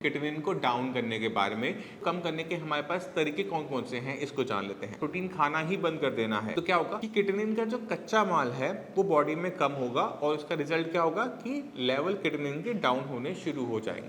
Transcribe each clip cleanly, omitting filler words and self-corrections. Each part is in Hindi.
किटनिन को डाउन करने के बारे में, कम करने के हमारे पास तरीके कौन कौन से हैं इसको जान लेते हैं। प्रोटीन खाना ही बंद कर देना है तो क्या होगा कि किटनिन का जो कच्चा माल है वो बॉडी में कम होगा और उसका रिजल्ट क्या होगा कि लेवल किटनिन के डाउन होने शुरू हो जाएंगे।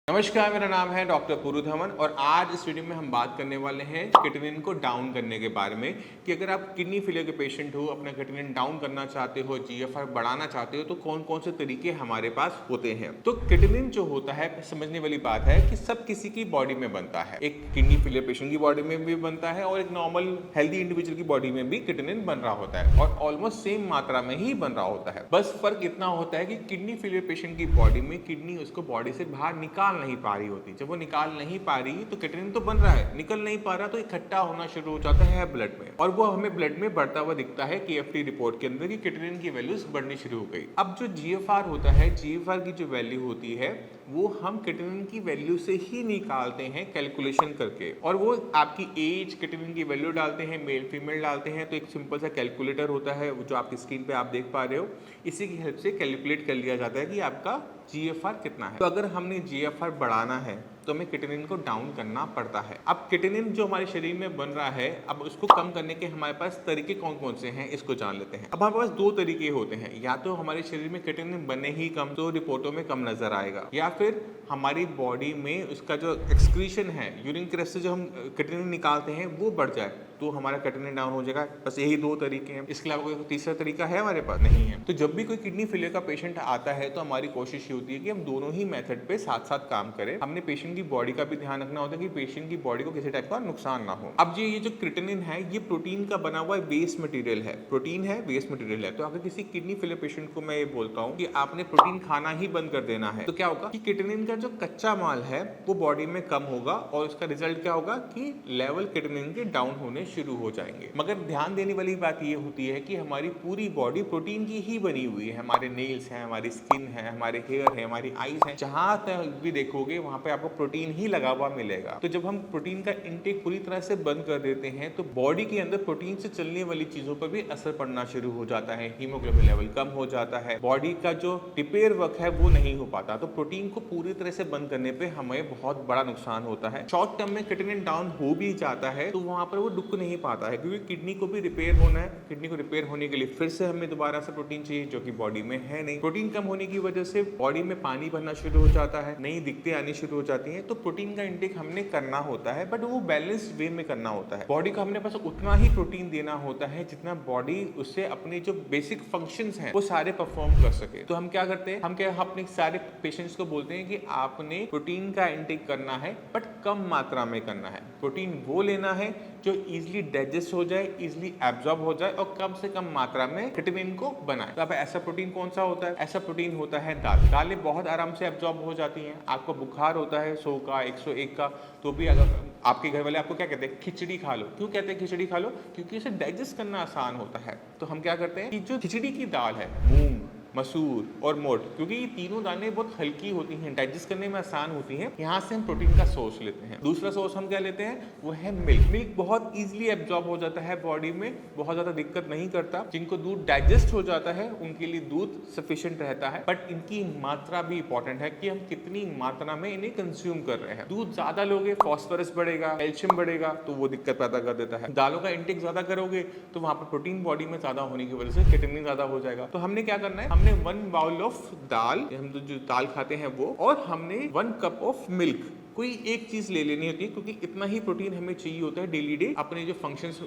नमस्कार, मेरा नाम है डॉक्टर पुरु धवन और आज इस वीडियो में हम बात करने वाले हैं किटनिन को डाउन करने के बारे में कि अगर आप किडनी फेलियर के पेशेंट हो, अपना किटनिन डाउन करना चाहते हो, जीएफआर बढ़ाना चाहते हो तो कौन कौन से तरीके हमारे पास होते हैं। तो किटनिन जो होता है, समझने वाली बात है कि सब किसी की बॉडी में बनता है। एक किडनी फेलियर पेशेंट की बॉडी में भी बनता है और एक नॉर्मल हेल्दी इंडिविजुअल की बॉडी में भी किटनिन बन रहा होता है और ऑलमोस्ट सेम मात्रा में ही बन रहा होता है। बस फर्क इतना होता है कि किडनी फेलियर पेशेंट की बॉडी में किडनी उसको बॉडी से बाहर निकाल नहीं पा रही होती। जब वो निकाल नहीं पा रही तो किटनिन तो बन रहा है, निकल नहीं पा रहा तो इकट्ठा होना शुरू हो जाता है ब्लड में और वो हमें ब्लड में बढ़ता हुआ दिखता है KFT रिपोर्ट के अंदर कि किटनिन की वैल्यूज बढ़नी शुरू हो गई। अब जो GFR होता है, GFR की जो वैल्यू होती है वो हम किटनिन की वैल्यू से ही निकालते हैं कैलकुलेशन करके और वो आपकी एज, किटनिन की वैल्यू डालते हैं, मेल फीमेल डालते हैं तो एक सिंपल सा कैलकुलेटर होता है जो आपकी स्क्रीन पे आप देख पा रहे हो। इसी की हेल्प से कैलकुलेट कर लिया जाता है कि आपका GFR कितना है। तो अगर हमने GFR बढ़ाना है तो हमें किटनिन को डाउन करना पड़ता है। अब किटनिन जो हमारे शरीर में बन रहा है, अब उसको कम करने के हमारे पास तरीके कौन कौन से हैं इसको जान लेते हैं। अब हमारे पास दो तरीके होते हैं, या तो हमारे शरीर में किटनिन बने ही कम तो रिपोर्टों में कम नजर आएगा, या फिर हमारी बॉडी में उसका जो एक्सक्रीशन है, यूरिन के रस्ते जो हम किटनिन निकालते हैं वो बढ़ जाए तो हमारा किटनिन डाउन हो जाएगा। बस यही दो तरीके हैं, इसके अलावा कोई तीसरा तरीका है हमारे पास नहीं है। तो जब भी कोई किडनी फेलियर का पेशेंट आता है तो हमारी कोशिश ये होती है कि हम दोनों ही मेथड पे साथ साथ काम करें। हमने पेशेंट की बॉडी का भी ध्यान रखना होता है कि पेशेंट की बॉडी को किसी टाइप का नुकसान ना हो। अब ये जो किटनिन है ये प्रोटीन का बना हुआ वेस्ट मटेरियल है, प्रोटीन है, वेस्ट मटेरियल है। तो अगर किसी किडनी फेलियर पेशेंट को मैं ये बोलता हूँ कि आपने प्रोटीन खाना ही बंद कर देना है तो क्या होगा कि किटनिन का जो कच्चा माल है वो बॉडी में कम होगा और उसका रिजल्ट क्या होगा कि लेवल किटनिन के डाउन होने शुरू हो जाएंगे। मगर ध्यान देने वाली बात ये होती है कि हमारी पूरी बॉडी प्रोटीन की ही बनी हुई है। हमारे नेल्स हैं, हमारी स्किन है, हमारे हेयर है, हमारी आईज है, जहां तक भी देखोगे वहां पे आपको प्रोटीन ही लगा हुआ मिलेगा। तो जब हम प्रोटीन का इंटेक पूरी तरह से बंद कर देते हैं तो बॉडी के अंदर प्रोटीन से चलने वाली चीजों पर भी असर पड़ना शुरू हो जाता है। हीमोग्लोबिन लेवल कम हो जाता है, बॉडी का जो रिपेयर वर्क है वो नहीं हो पाता। तो प्रोटीन को पूरी तरह से बंद करने पे हमें बहुत बड़ा नुकसान होता है। शॉर्ट टर्म में किटनिन डाउन हो भी जाता है तो वहां पर वो रुक नहीं पाता है, क्योंकि किडनी को भी रिपेयर होना है। किडनी को रिपेयर होने के लिए फिर से हमें दोबारा से प्रोटीन चाहिए जो कि बॉडी में है नहीं। प्रोटीन कम होने की वजह से बॉडी में पानी भरना शुरू हो जाता है, नई दिक्कतें आनी शुरू हो जाती हैं। तो प्रोटीन का इंटेक हमने करना होता है बट वो बैलेंस्ड वे में करना होता है। बॉडी को हमने बस उतना ही प्रोटीन देना होता है जितना बॉडी उससे अपने जो बेसिक फंक्शंस हैं वो सारे परफॉर्म कर सके। तो हम क्या करते हैं, हम क्या अपने सारे पेशेंट्स को बोलते हैं कि आपने प्रोटीन का इंटेक करना है बट कम मात्रा में करना है। प्रोटीन वो लेना है जो इजीली डाइजेस्ट हो जाए, इजीली एब्जॉर्ब हो जाए और कम से कम मात्रा में किटनिन को बनाए। तो अब ऐसा प्रोटीन कौन सा होता है? ऐसा प्रोटीन होता है दाल। दालें बहुत आराम से एब्जॉर्ब हो जाती हैं। आपको बुखार होता है 100 का, 101 का, तो भी अगर आपके घर वाले आपको क्या कहते हैं, खिचड़ी खा लो। क्यों कहते हैं खिचड़ी खा लो? क्योंकि इसे डाइजेस्ट करना आसान होता है। तो हम क्या करते हैं कि जो खिचड़ी की दाल है, मूंग, मसूर और मोट, क्योंकि ये तीनों दालें बहुत हल्की होती हैं, डाइजेस्ट करने में आसान होती हैं, यहाँ से हम प्रोटीन का सोर्स लेते हैं। दूसरा सोर्स हम क्या लेते हैं, वो है मिल्क। मिल्क बहुत इजीली एब्जॉर्ब हो जाता है बॉडी में, बहुत ज़्यादा दिक्कत नहीं करता। जिनको दूध डाइजेस्ट हो जाता है उनके लिए दूध सफिशिएंट रहता है, बट इनकी मात्रा भी इंपॉर्टेंट है कि हम कितनी मात्रा में इन्हें कंज्यूम कर रहे हैं। दूध ज़्यादा लोगे फॉस्फोरस बढ़ेगा, कैल्शियम बढ़ेगा, तो वो दिक्कत पैदा कर देता है। दालों का इंटेक ज़्यादा करोगे तो वहाँ पर प्रोटीन बॉडी में ज़्यादा होने की वजह से किटनिन ज़्यादा हो जाएगा। तो हमने क्या करना है, हमने 1 बाउल ऑफ दाल, हम जो दाल खाते हैं वो, और हमने 1 कप ऑफ मिल्क, कोई एक चीज ले लेनी होती है क्योंकि इतना ही प्रोटीन हमें चाहिए होता है डेली डे अपने जो फंक्शंस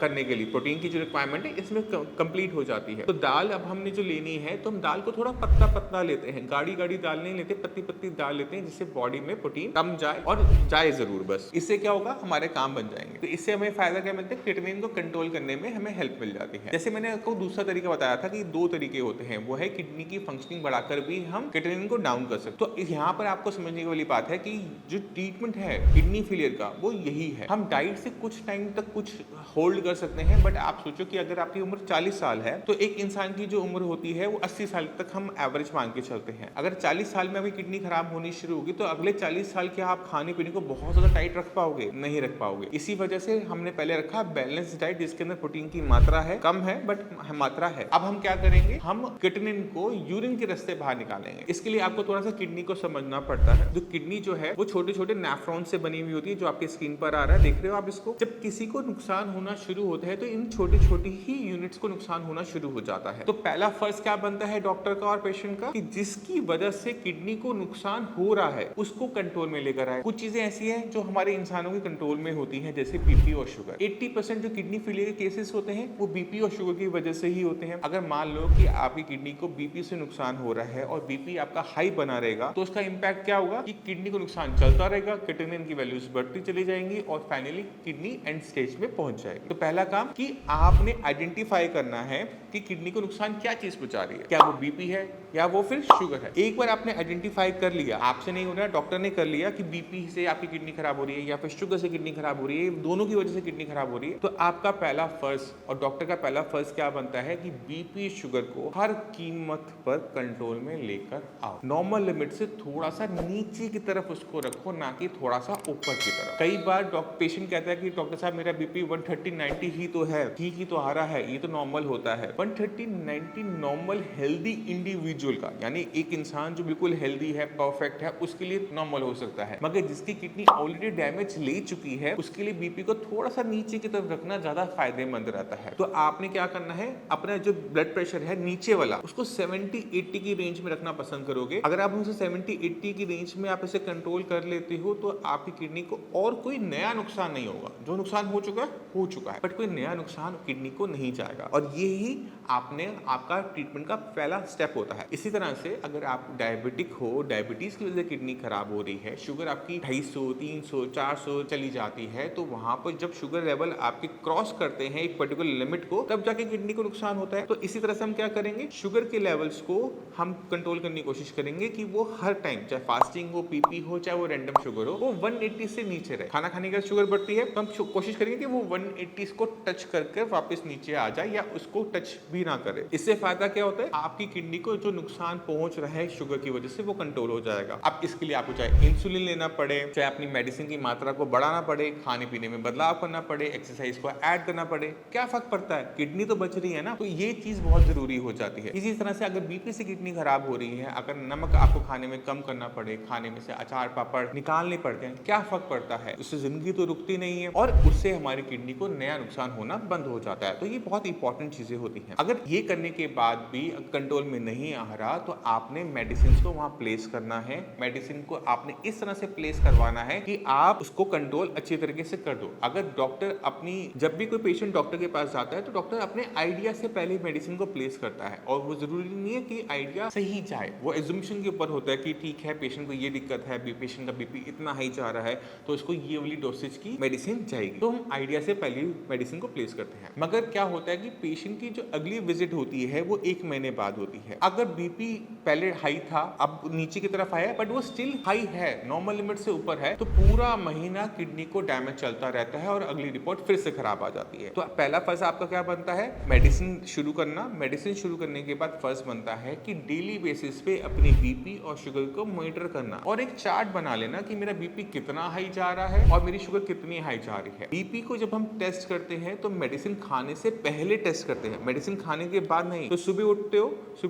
करने के लिए। प्रोटीन की जो रिक्वायरमेंट है इसमें कंप्लीट हो जाती है। तो दाल अब हमने जो लेनी है तो हम दाल को थोड़ा पतला पतला लेते हैं, गाढ़ी गाढ़ी दाल नहीं लेते, पतली पतली दाल लेते हैं जिससे बॉडी में प्रोटीन कम जाए और जाए जरूर। बस इससे क्या होगा, हमारे काम बन जाएंगे। तो इससे हमें फायदा क्या मिलता है, किटनिन को कंट्रोल करने में हमें हेल्प मिल जाती है। जैसे मैंने आपको दूसरा तरीका बताया था कि 2 तरीके होते हैं, वो है किडनी की फंक्शनिंग बढ़ाकर भी हम किटनिन को डाउन कर सकते। तो यहाँ पर आपको समझने वाली बात है कि जो ट्रीटमेंट है किडनी फेलियर का वो यही है। हम डाइट से कुछ टाइम तक कुछ होल्ड कर सकते हैं, बट आप सोचो कि अगर आपकी उम्र 40 साल है तो एक इंसान की जो उम्र होती है वो 80 साल तक हम एवरेज मान के चलते हैं। अगर 40 साल में अभी किडनी खराब होनी शुरू होगी तो अगले 40 साल क्या आप खाने पीने को बहुत ज्यादा टाइट रख पाओगे? नहीं रख पाओगे। इसी वजह से हमने पहले रखा बैलेंस डाइट जिसके अंदर प्रोटीन की मात्रा है, कम है बट मात्रा है। अब हम क्या करेंगे, हम क्रिएटिनिन को यूरिन के रास्ते बाहर निकालेंगे। इसके लिए आपको थोड़ा सा किडनी को समझना पड़ता है। जो किडनी जो है वो छोटे छोटे नेफ्रॉन से बनी हुई होती है, जो आपके स्क्रीन पर आ रहा है, देख रहे हो आप इसको। जब किसी को नुकसान होना शुरू होता है तो इन छोटी छोटी ही यूनिट्स को नुकसान होना शुरू हो जाता है। तो पहला फर्ज क्या बनता है डॉक्टर का और पेशेंट का, कि जिसकी वजह से किडनी को नुकसान हो रहा है उसको कंट्रोल में लेकर आए। कुछ चीजें ऐसी हैं जो हमारे इंसानों के कंट्रोल में होती हैं, जैसे बीपी और शुगर। 80% जो किडनी फेलियर के केसेस होते हैं वो बीपी और शुगर की वजह से ही होते हैं। अगर मान लो कि आपकी किडनी को बीपी से नुकसान हो रहा है और बीपी आपका हाई बना रहेगा तो उसका इंपैक्ट क्या होगा कि किडनी को नुकसान चलता रहेगा, क्रिएटिनिन की वैल्यूज बढ़ती चली जाएंगी और फाइनली किडनी एंड स्टेज में पहुंच जाएगी। तो पहला काम कि आपने आइडेंटिफाई करना है कि किडनी को नुकसान क्या चीज पहुंचा रही है, क्या वो बीपी है या वो फिर शुगर है। एक बार आपने आइडेंटिफाई कर लिया, आपसे नहीं हो रहा, डॉक्टर ने कर लिया कि बीपी से आपकी किडनी खराब हो रही है या फिर शुगर से किडनी खराब हो रही है, दोनों की वजह से किडनी खराब हो रही है, तो आपका पहला फर्ज और डॉक्टर का पहला फर्ज क्या बनता है कि बीपी शुगर को हर कीमत पर कंट्रोल में लेकर आओ। नॉर्मल लिमिट से थोड़ा सा नीचे की तरफ उसको रखो, ना कि थोड़ा सा ऊपर की तरफ। कई बार पेशेंट कहता है कि डॉक्टर साहब मेरा बीपी 130/90 ही तो है, ठीक ही तो आ रहा है, ये तो नॉर्मल होता है। 130/90 नॉर्मल हेल्दी इंडिविजुअल का, यानी एक इंसान जो बिल्कुल हेल्दी है, परफेक्ट है, उसके लिए नॉर्मल हो सकता है, मगर जिसकी किडनी ऑलरेडी डैमेज ले चुकी है उसके लिए बीपी को थोड़ा सा नीचे की तरफ रखना ज्यादा फायदेमंद रहता है। तो आपने क्या करना है, अपना जो ब्लड प्रेशर है नीचे वाला उसको 70-80 की रेंज में रखना पसंद करोगे। अगर आप उसे 70-80 की रेंज में आप इसे कंट्रोल कर लेते हो तो आपकी किडनी को और कोई नया नुकसान नहीं होगा। जो नुकसान हो चुका है, बट कोई नया नुकसान किडनी को नहीं जाएगा। और ये ही आपका ट्रीटमेंट का पहला स्टेप होता है। इसी तरह से अगर आप डायबिटिक हो, डायबिटीज की वजह से किडनी खराब हो रही है, शुगर आपकी 250, 300, 400 चली जाती है, तो वहां पर जब शुगर लेवल आपके क्रॉस करते हैं एक पर्टिकुलर लिमिट को, तब जाके किडनी को नुकसान होता है। तो इसी तरह से हम क्या करेंगे, शुगर के लेवल्स को हम कंट्रोल करने की कोशिश करेंगे कि वो हर टाइम, चाहे फास्टिंग हो, पीपी हो, चाहे वो रैंडम शुगर हो, वो 180 से नीचे रहे। खाना खाने के बाद शुगर बढ़ती है तो हम कोशिश करेंगे कि वो 180 को टच करके वापस नीचे आ जाए या उसको टच भी ना करे। इससे फायदा क्या होता है, आपकी किडनी को जो नुकसान पहुंच रहा है शुगर की वजह से वो कंट्रोल हो जाएगा। अब इसके लिए आपको चाहे इंसुलिन लेना पड़े, चाहे अपनी मेडिसिन की मात्रा को बढ़ाना पड़े, खाने पीने में बदलाव करना पड़े, एक्सरसाइज को ऐड करना पड़े, क्या फर्क पड़ता है, किडनी तो बच रही है ना। तो ये चीज बहुत जरूरी हो जाती है। इसी तरह से अगर बीपी से किडनी खराब हो रही है, अगर नमक आपको खाने में कम करना पड़े, खाने में से अचार पापड़ निकालने पड़ते हैं, क्या फर्क पड़ता है, उससे जिंदगी तो रुकती नहीं है और उससे हमारी किडनी को नया नुकसान होना बंद हो जाता है। तो ये बहुत इंपॉर्टेंट चीजें होती हैं। अगर ये करने के बाद भी कंट्रोल में नहीं आ रहा तो आपने मेडिसिन को वहां प्लेस करना है। मेडिसिन को आपने इस तरह से प्लेस करवाना है कि आप उसको कंट्रोल अच्छी तरीके से कर दो। अगर डॉक्टर अपनी, जब भी कोई पेशेंट डॉक्टर के पास जाता है तो डॉक्टर अपने आइडिया से पहले मेडिसिन को प्लेस करता है, और वो जरूरी नहीं है कि आइडिया सही जाए, वो एज्यूम्पशन के ऊपर होता है कि ठीक है पेशेंट को ये दिक्कत है, पेशेंट का बीपी इतना हाई जा रहा है तो इसको ये वाली डोसेज की मेडिसिन जाएगी, तो हम आइडिया से पहले मेडिसिन को प्लेस करते हैं। मगर क्या होता है कि पेशेंट की जो अगली विजिट होती है वो 1 महीने बाद होती है। अगर बीपी पहले हाई था, अब नीचे की तरफ आया, बट वो स्टिल हाई है, नॉर्मल लिमिट से ऊपर है, तो पूरा महीना किडनी को डैमेज चलता रहता है और अगली रिपोर्ट फिर से खराब आ जाती है। तो पहला फर्ज आपका क्या बनता है, मेडिसिन शुरू करना। मेडिसिन शुरू करने के बाद फर्ज बनता है कि डेली बेसिस पे अपनी बीपी और शुगर को मॉनिटर करना और एक चार्ट बना लेना कि मेरा बीपी कितना हाई जा रहा है और मेरी शुगर कितनी हाई जा रही है। बीपी को जब हम टेस्ट करते हैं तो मेडिसिन खाने से पहले टेस्ट करते हैं, मेडिसिन खाने के बाद नहीं। तो सुबह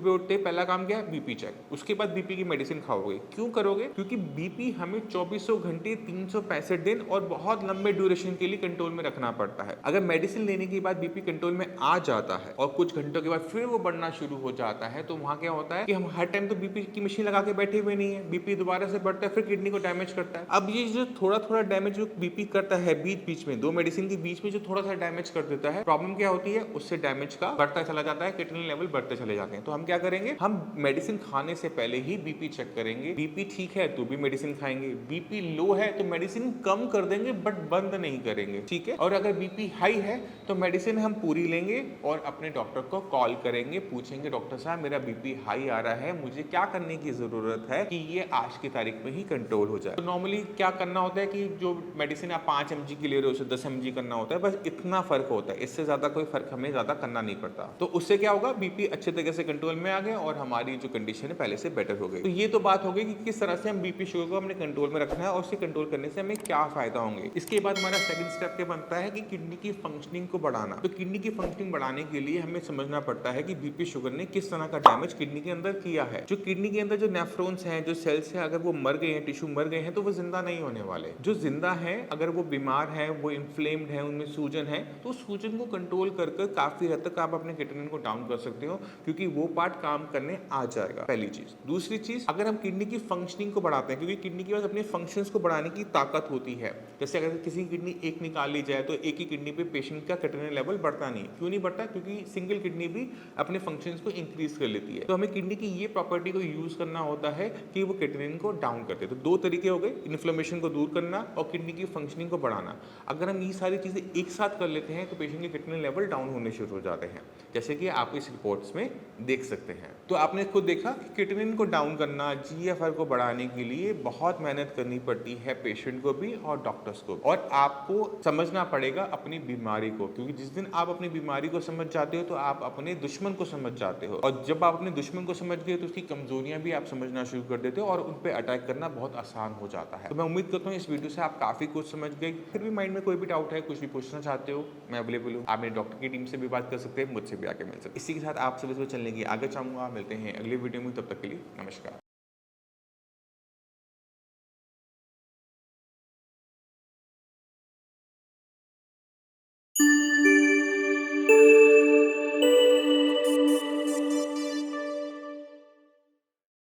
उठते पहला काम क्या है, बीपी चेक, उसके बाद बीपी की मेडिसिन खाओगे। क्यों करोगे, क्योंकि बीपी हमें 24 घंटे 365 दिन और बहुत लंबे ड्यूरेशन के लिए कंट्रोल में रखना पड़ता है। अगर मेडिसिन लेने के बाद बीपी कंट्रोल में आ जाता है और कुछ घंटों के बाद फिर वो बढ़ना शुरू हो जाता है, तो वहां क्या होता है कि हम हर टाइम तो बीपी की मशीन लगा के बैठे हुए नहीं है, बीपी दोबारा से बढ़ता है, फिर किडनी को डैमेज करता है। अब ये जो थोड़ा डैमेज जो बीपी करता है बीच में, 2 मेडिसिन के बीच में जो थोड़ा सा डैमेज कर देता है, प्रॉब्लम क्या होती है, उससे डैमेज का बढ़ता चला जाता है, क्रिएटिनिन लेवल बढ़ते चले जाते हैं। तो हम क्या करेंगे, हम मेडिसिन खाने से पहले ही बीपी चेक करेंगे। बीपी ठीक है तो भी मेडिसिन खाएंगे, बीपी लो है तो मेडिसिन कम कर देंगे बट बंद नहीं करेंगे, ठीक है। और अगर बीपी हाई है तो मेडिसिन हम पूरी लेंगे और अपने डॉक्टर को कॉल करेंगे, पूछेंगे डॉक्टर साहब मेरा बीपी हाई आ रहा है, मुझे क्या करने की जरूरत है कि ये आज की तारीख में ही कंट्रोल हो जाए। तो नॉर्मली क्या करना होता है कि जो मेडिसिन आप 5 mg की ले रहे हो उसे 10 mg करना होता है, बस इतना फर्क होता है, इससे ज्यादा कोई फर्क हमें ज्यादा करना नहीं पड़ता। तो उससे क्या होगा, बीपी अच्छे तरीके से कंट्रोल में आ गया और हमारी जो कंडीशन है पहले से बेटर हो गई। तो ये तो बात हो गई कि किस तरह से हम बीपी शुगर को हमने कंट्रोल में रखना है और उसे कंट्रोल करने से हमें क्या फायदा होंगे। इसके बाद हमारा सेकंड स्टेप क्या बनता है कि किडनी की फंक्शनिंग को बढ़ाना। तो किडनी की फंक्शनिंग बढ़ाने के लिए हमें समझना पड़ता है कि बीपी शुगर ने किस तरह का डैमेज किडनी के अंदर किया है। जो किडनी के अंदर जो नेफ्रॉन्स हैं, जो सेल्स हैं, अगर वो मर गए हैं, टिश्यू मर गए हैं, तो वो जिंदा नहीं होने वाले। जो जिंदा है, अगर वो बीमार है, वो इन्फ्लेम्ड है, उनमें सूजन है, तो सूजन को कंट्रोल कर काफी हद तक आप अपने क्रिएटिनिन को डाउन कर सकते हो, क्योंकि वो पार्ट काम करने आ जाएगा। पहली चीज। दूसरी चीज, अगर हम किडनी की फंक्शनिंग को बढ़ाते हैं, क्योंकि किडनी के पास अपने फंक्शंस को बढ़ाने की ताकत होती है। जैसे अगर किसी की किडनी एक निकाल ली जाए तो एक ही किडनी पे पेशेंट का क्रिएटिनिन लेवल बढ़ता नहीं। क्यों नहीं बढ़ता? क्योंकि सिंगल किडनी भी अपने फंक्शंस को इंक्रीज कर लेती है। तो हमें किडनी की ये प्रॉपर्टी को यूज करना होता है कि वो क्रिएटिनिन को डाउन करते हैं। तो दो तरीके हो गए, इन्फ्लेमेशन को दूर करना और किडनी की फंक्शनिंग को बढ़ाना। अगर हम ये सारी चीजें एक साथ कर लेते हैं तो पेशेंट के क्रिएटिनिन लेवल डाउन होने शुरू हो जाते हैं, जैसे कि आप इस रिपोर्ट्स में देख सकते हैं। तो आपने खुद देखा कि क्रिएटिनिन को डाउन करना, जीएफआर को बढ़ाने के लिए बहुत मेहनत करनी पड़ती है पेशेंट को भी और डॉक्टर्स को। और आपको समझना पड़ेगा अपनी बीमारी को, क्योंकि जिस दिन आप अपनी बीमारी को समझ जाते हो तो आप अपने दुश्मन को समझ जाते हो, और जब आप अपने दुश्मन को समझ गए तो उसकी कमजोरियां भी आप समझना शुरू कर देते हो और उन पे अटैक करना बहुत आसान हो जाता है। तो मैं उम्मीद करता हूँ इस वीडियो से आप काफी कुछ समझ गए। फिर भी माइंड में कोई भी डाउट है, कुछ भी पूछना चाहते हो, मैं अवेलेबल हूँ। आप मेरे डॉक्टर की टीम से भी बात कर सकते हैं, मुझसे भी आके मिल सकते हैं। इसी के साथ आप सुबह सुबह चलने की आगे चाहूंगा। मिलते हैं अगले वीडियो में, तब तक के लिए नमस्कार।